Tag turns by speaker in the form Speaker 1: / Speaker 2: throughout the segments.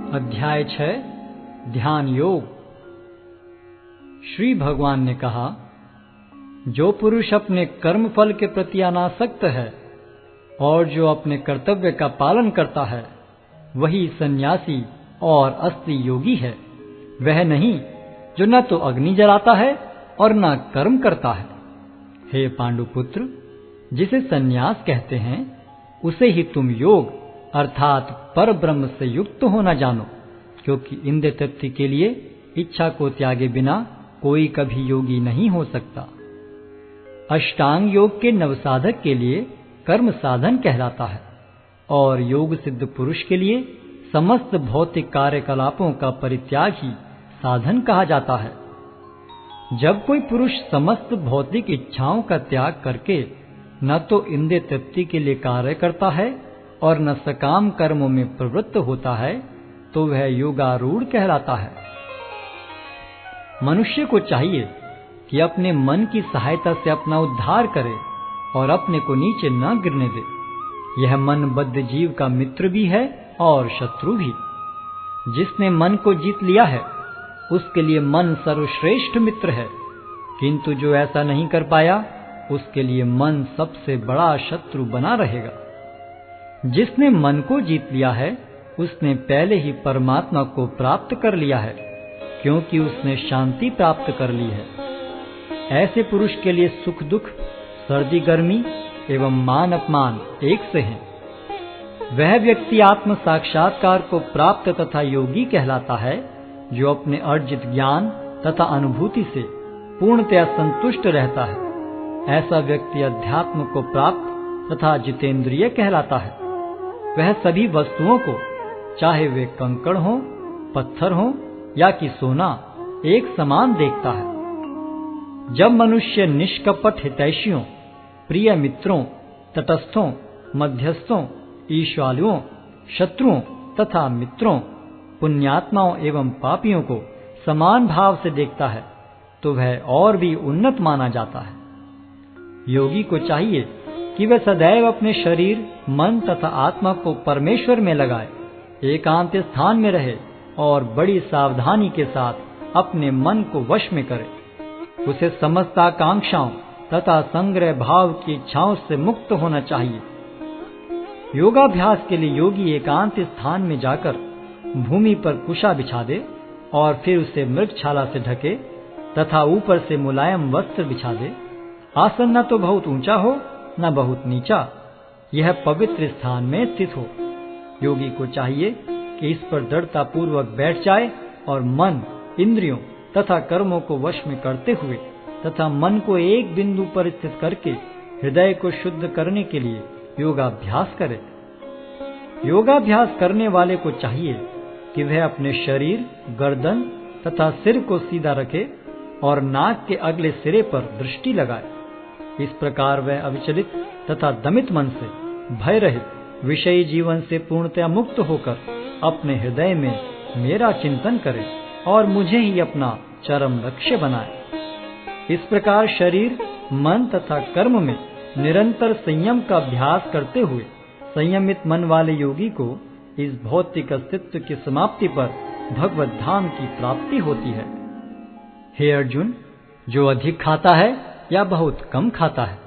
Speaker 1: अध्याय 6 ध्यान योग। श्री भगवान ने कहा, जो पुरुष अपने कर्म फल के प्रति अनासक्त है और जो अपने कर्तव्य का पालन करता है, वही सन्यासी और असली योगी है। वह नहीं जो न तो अग्नि जलाता है और न कर्म करता है। हे पांडुपुत्र, जिसे सन्यास कहते हैं उसे ही तुम योग अर्थात पर ब्रह्म से युक्त होना जानो, क्योंकि इंद्रिय तृप्ति के लिए इच्छा को त्यागे बिना कोई कभी योगी नहीं हो सकता। अष्टांग योग के नवसाधक के लिए कर्म साधन कहलाता है और योग सिद्ध पुरुष के लिए समस्त भौतिक कार्यकलापों का परित्याग ही साधन कहा जाता है। जब कोई पुरुष समस्त भौतिक इच्छाओं का त्याग करके न तो इंद्रिय तृप्ति के लिए कार्य करता है और न सकाम कर्मों में प्रवृत्त होता है, तो वह योगारूढ़ कहलाता है। मनुष्य को चाहिए कि अपने मन की सहायता से अपना उद्धार करे और अपने को नीचे न गिरने दे। यह मनबद्ध जीव का मित्र भी है और शत्रु भी। जिसने मन को जीत लिया है उसके लिए मन सर्वश्रेष्ठ मित्र है, किंतु जो ऐसा नहीं कर पाया उसके लिए मन सबसे बड़ा शत्रु बना रहेगा। जिसने मन को जीत लिया है उसने पहले ही परमात्मा को प्राप्त कर लिया है, क्योंकि उसने शांति प्राप्त कर ली है। ऐसे पुरुष के लिए सुख दुख, सर्दी गर्मी एवं मान अपमान एक से हैं। वह व्यक्ति आत्म साक्षात्कार को प्राप्त तथा योगी कहलाता है, जो अपने अर्जित ज्ञान तथा अनुभूति से पूर्णतया संतुष्ट रहता है। ऐसा व्यक्ति अध्यात्म को प्राप्त तथा जितेंद्रिय कहलाता है। वह सभी वस्तुओं को, चाहे वे कंकड़ हों, पत्थर हों या कि सोना, एक समान देखता है। जब मनुष्य निष्कपट हितैषियों, प्रिय मित्रों, तटस्थों, मध्यस्थों, ईश्वालुओं, शत्रुओं तथा मित्रों, पुण्यात्माओं एवं पापियों को समान भाव से देखता है, तो वह और भी उन्नत माना जाता है। योगी को चाहिए कि वह सदैव अपने शरीर, मन तथा आत्मा को परमेश्वर में लगाए, एकांत स्थान में रहे और बड़ी सावधानी के साथ अपने मन को वश में करे। उसे समस्त आकांक्षाओं तथा संग्रह भाव की इच्छाओं से मुक्त होना चाहिए। योगाभ्यास के लिए योगी एकांत स्थान में जाकर भूमि पर कुशा बिछा दे और फिर उसे मृगछाला से ढके तथा ऊपर से मुलायम वस्त्र बिछा दे। आसन न तो बहुत ऊंचा हो न बहुत नीचा, यह पवित्र स्थान में स्थित हो। योगी को चाहिए कि इस पर दृढ़ता पूर्वक बैठ जाए और मन, इंद्रियों तथा कर्मों को वश में करते हुए तथा मन को एक बिंदु पर स्थित करके हृदय को शुद्ध करने के लिए योगाभ्यास करे। योगाभ्यास करने वाले को चाहिए कि वह अपने शरीर, गर्दन तथा सिर को सीधा रखे और नाक के अगले सिरे पर दृष्टि लगाए। इस प्रकार वह अविचलित तथा दमित मन से, भय रहित विषयी जीवन से पूर्णतया मुक्त होकर अपने हृदय में मेरा चिंतन करे और मुझे ही अपना चरम लक्ष्य बनाए। इस प्रकार शरीर, मन तथा कर्म में निरंतर संयम का अभ्यास करते हुए संयमित मन वाले योगी को इस भौतिक अस्तित्व की समाप्ति पर भगवत धाम की प्राप्ति होती है। हे अर्जुन, जो अधिक खाता है या बहुत कम खाता है,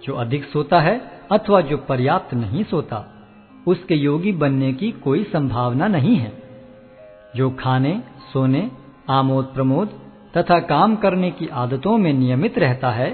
Speaker 1: जो अधिक सोता है अथवा जो पर्याप्त नहीं सोता, उसके योगी बनने की कोई संभावना नहीं है। जो खाने, सोने, आमोद प्रमोद तथा काम करने की आदतों में नियमित रहता है,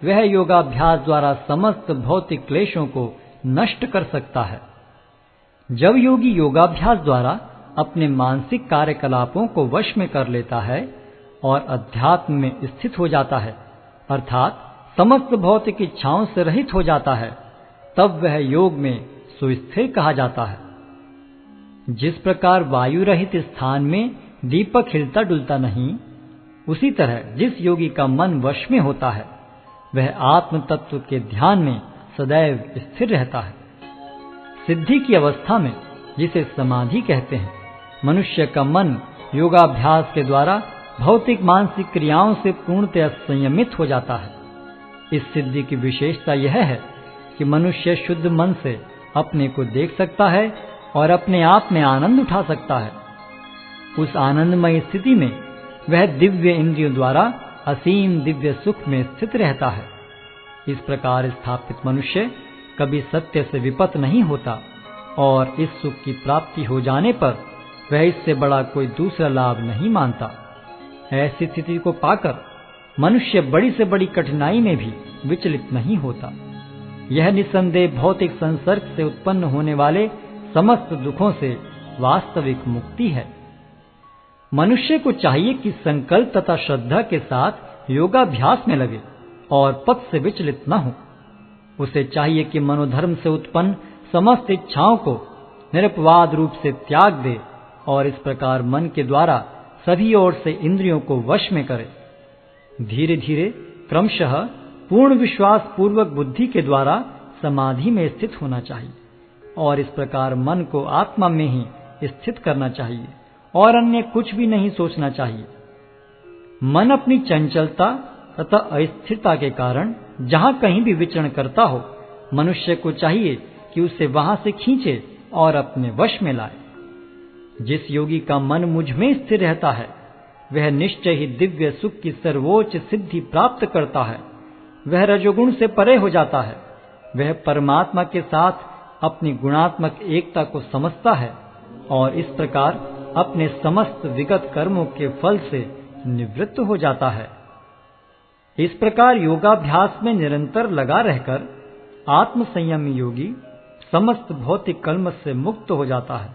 Speaker 1: वह योगाभ्यास द्वारा समस्त भौतिक क्लेशों को नष्ट कर सकता है। जब योगी योगाभ्यास द्वारा अपने मानसिक कार्यकलापों को वश में कर लेता है और अध्यात्म में स्थित हो जाता है, अर्थात समस्त भौतिक इच्छाओं से रहित हो जाता है, तब वह योग में सुस्थिर कहा जाता है। जिस प्रकार वायु रहित स्थान में दीपक हिलता डुलता नहीं, उसी तरह जिस योगी का मन वश में होता है, वह आत्म तत्व के ध्यान में सदैव स्थिर रहता है। सिद्धि की अवस्था में, जिसे समाधि कहते हैं, मनुष्य का मन योगाभ्यास के द्वारा भौतिक मानसिक क्रियाओं से पूर्णतया संयमित हो जाता है। इस सिद्धि की विशेषता यह है कि मनुष्य शुद्ध मन से अपने को देख सकता है और अपने आप में आनंद उठा सकता है उस आनंदमय स्थिति में वह दिव्य इंद्रियों द्वारा असीम दिव्य सुख में स्थित रहता है। इस प्रकार स्थापित मनुष्य कभी सत्य से विपत नहीं होता और इस सुख की प्राप्ति हो जाने पर वह इससे बड़ा कोई दूसरा लाभ नहीं मानता। ऐसी स्थिति को पाकर मनुष्य बड़ी से बड़ी कठिनाई में भी विचलित नहीं होता। यह निस्संदेह भौतिक संसर्ग से उत्पन्न होने वाले समस्त दुखों से वास्तविक मुक्ति है। मनुष्य को चाहिए कि संकल्प तथा श्रद्धा के साथ योगाभ्यास में लगे और पथ से विचलित न हो। उसे चाहिए कि मनोधर्म से उत्पन्न समस्त इच्छाओं को निरपवाद रूप से त्याग दे और इस प्रकार मन के द्वारा सभी ओर से इंद्रियों को वश में करे। धीरे धीरे क्रमशः पूर्ण विश्वास पूर्वक बुद्धि के द्वारा समाधि में स्थित होना चाहिए और इस प्रकार मन को आत्मा में ही स्थित करना चाहिए और अन्य कुछ भी नहीं सोचना चाहिए। मन अपनी चंचलता तथा अस्थिरता के कारण जहां कहीं भी विचरण करता हो, मनुष्य को चाहिए कि उसे वहां से खींचे और अपने वश में लाए। जिस योगी का मन मुझ में स्थिर रहता है वह निश्चय ही दिव्य सुख की सर्वोच्च सिद्धि प्राप्त करता है। वह रजोगुण से परे हो जाता है। वह परमात्मा के साथ अपनी गुणात्मक एकता को समझता है और इस प्रकार अपने समस्त विगत कर्मों के फल से निवृत्त हो जाता है। इस प्रकार योगाभ्यास में निरंतर लगा रहकर आत्म संयमी योगी समस्त भौतिक कलमश से मुक्त हो जाता है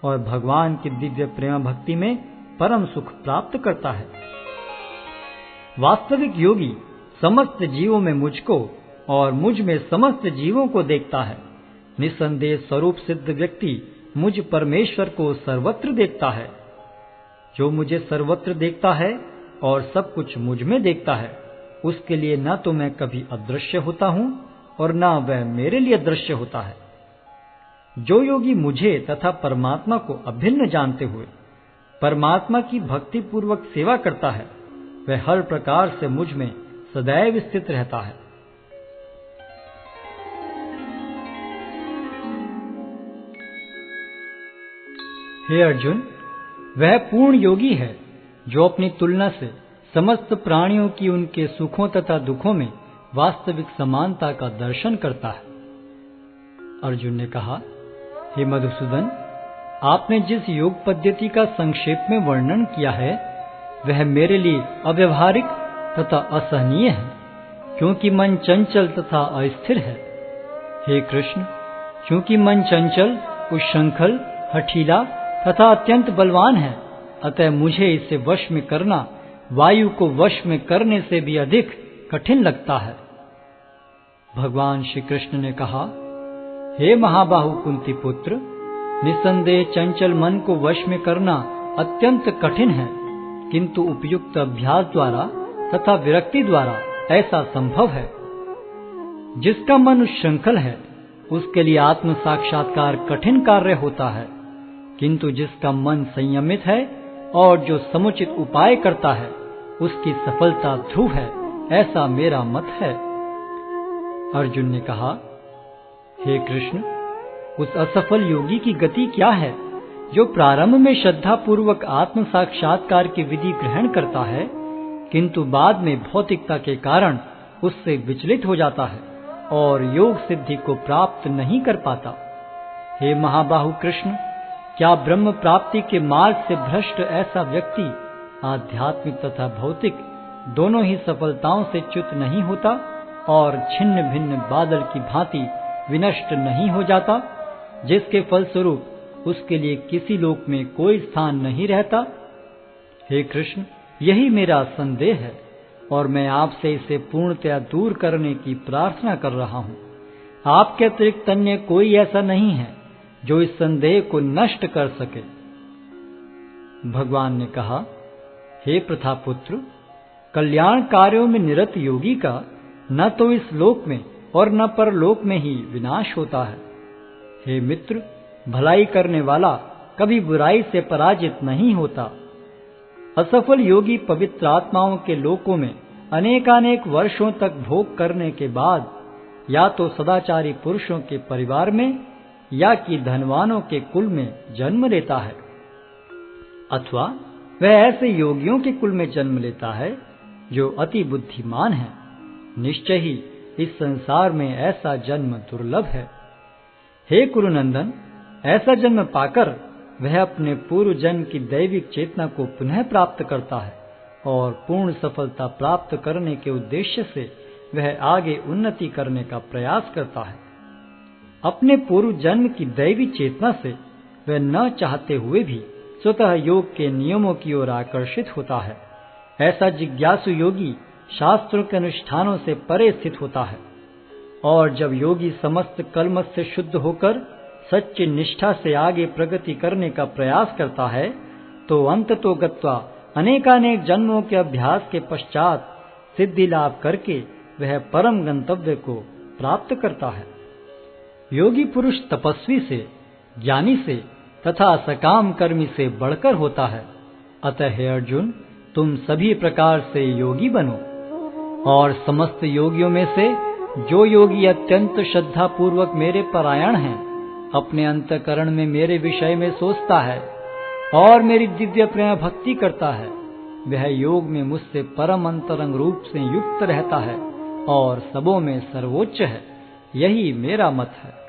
Speaker 1: और भगवान की दिव्य प्रेम भक्ति में परम सुख प्राप्त करता है। वास्तविक योगी समस्त जीवों में मुझको और मुझ में समस्त जीवों को देखता है। निस्संदेह स्वरूप सिद्ध व्यक्ति मुझ परमेश्वर को सर्वत्र देखता है। जो मुझे सर्वत्र देखता है और सब कुछ मुझ में देखता है, उसके लिए न तो मैं कभी अदृश्य होता हूं और न वह मेरे लिए दृश्य होता है। जो योगी मुझे तथा परमात्मा को अभिन्न जानते हुए परमात्मा की भक्ति पूर्वक सेवा करता है, वह हर प्रकार से मुझ में सदैव स्थित रहता है। हे अर्जुन, वह पूर्ण योगी है जो अपनी तुलना से समस्त प्राणियों की उनके सुखों तथा दुखों में वास्तविक समानता का दर्शन करता है। अर्जुन ने कहा, हे मधुसूदन, आपने जिस योग पद्धति का संक्षेप में वर्णन किया है वह मेरे लिए अव्यवहारिक तथा असहनीय है, क्योंकि मन चंचल तथा अस्थिर है। हे कृष्ण, क्योंकि मन चंचल, उच्छृंखल, हठीला तथा अत्यंत बलवान है, अतः मुझे इसे वश में करना वायु को वश में करने से भी अधिक कठिन लगता है। भगवान श्री कृष्ण ने कहा, हे महाबाहु कुंती पुत्र, निस्संदेह चंचल मन को वश में करना अत्यंत कठिन है, किंतु उपयुक्त अभ्यास द्वारा तथा विरक्ति द्वारा ऐसा संभव है। जिसका मन उच्छृंखल है उसके लिए आत्म साक्षात्कार कठिन कार्य होता है, किंतु जिसका मन संयमित है और जो समुचित उपाय करता है उसकी सफलता ध्रुव है, ऐसा मेरा मत है। अर्जुन ने कहा, हे कृष्ण, उस असफल योगी की गति क्या है जो प्रारंभ में श्रद्धा पूर्वक आत्म साक्षात्कार की विधि ग्रहण करता है, किंतु बाद में भौतिकता के कारण उससे विचलित हो जाता है और योग सिद्धि को प्राप्त नहीं कर पाता। हे महाबाहु कृष्ण, क्या ब्रह्म प्राप्ति के मार्ग से भ्रष्ट ऐसा व्यक्ति आध्यात्मिक तथा भौतिक दोनों ही सफलताओं से च्युत नहीं होता और छिन्न भिन्न बादल की भांति विनष्ट नहीं हो जाता, जिसके फलस्वरूप उसके लिए किसी लोक में कोई स्थान नहीं रहता? हे कृष्ण, यही मेरा संदेह है और मैं आपसे इसे पूर्णतया दूर करने की प्रार्थना कर रहा हूँ। आपके अतिरिक्त अन्य कोई ऐसा नहीं है जो इस संदेह को नष्ट कर सके। भगवान ने कहा, हे प्रथापुत्र, कल्याण कार्यों में निरत योगी का न तो इस लोक में और न परलोक में ही विनाश होता है। हे मित्र, भलाई करने वाला कभी बुराई से पराजित नहीं होता। असफल योगी पवित्र आत्माओं के लोकों में अनेकानेक वर्षों तक भोग करने के बाद या तो सदाचारी पुरुषों के परिवार में या कि धनवानों के कुल में जन्म लेता है। अथवा वह ऐसे योगियों के कुल में जन्म लेता है जो अति बुद्धिमान है। निश्चय ही इस संसार में ऐसा जन्म दुर्लभ है। हे कुरुनंदन, ऐसा जन्म पाकर वह अपने पूर्व जन्म की दैविक चेतना को पुनः प्राप्त करता है और पूर्ण सफलता प्राप्त करने के उद्देश्य से वह आगे उन्नति करने का प्रयास करता है। अपने पूर्व जन्म की दैवी चेतना से वह न चाहते हुए भी स्वतः योग के नियमों की ओर आकर्षित होता है। ऐसा जिज्ञासु योगी शास्त्रों के अनुष्ठानों से परे स्थित होता है और जब योगी समस्त कलमश से शुद्ध होकर सच्ची निष्ठा से आगे प्रगति करने का प्रयास करता है तो अंततो गत्वा अनेकानेक जन्मों के अभ्यास के पश्चात सिद्धि लाभ करके वह परम गंतव्य को प्राप्त करता है। योगी पुरुष तपस्वी से, ज्ञानी से तथा सकाम कर्मी से बढ़कर होता है। अतः हे अर्जुन, तुम सभी प्रकार से योगी बनो और समस्त योगियों में से जो योगी अत्यंत श्रद्धा पूर्वक मेरे परायण हैं, अपने अंतःकरण में मेरे विषय में सोचता है और मेरी दिव्य प्रेम भक्ति करता है, वह योग में मुझसे परम अंतरंग रूप से युक्त रहता है और सबों में सर्वोच्च है। यही मेरा मत है।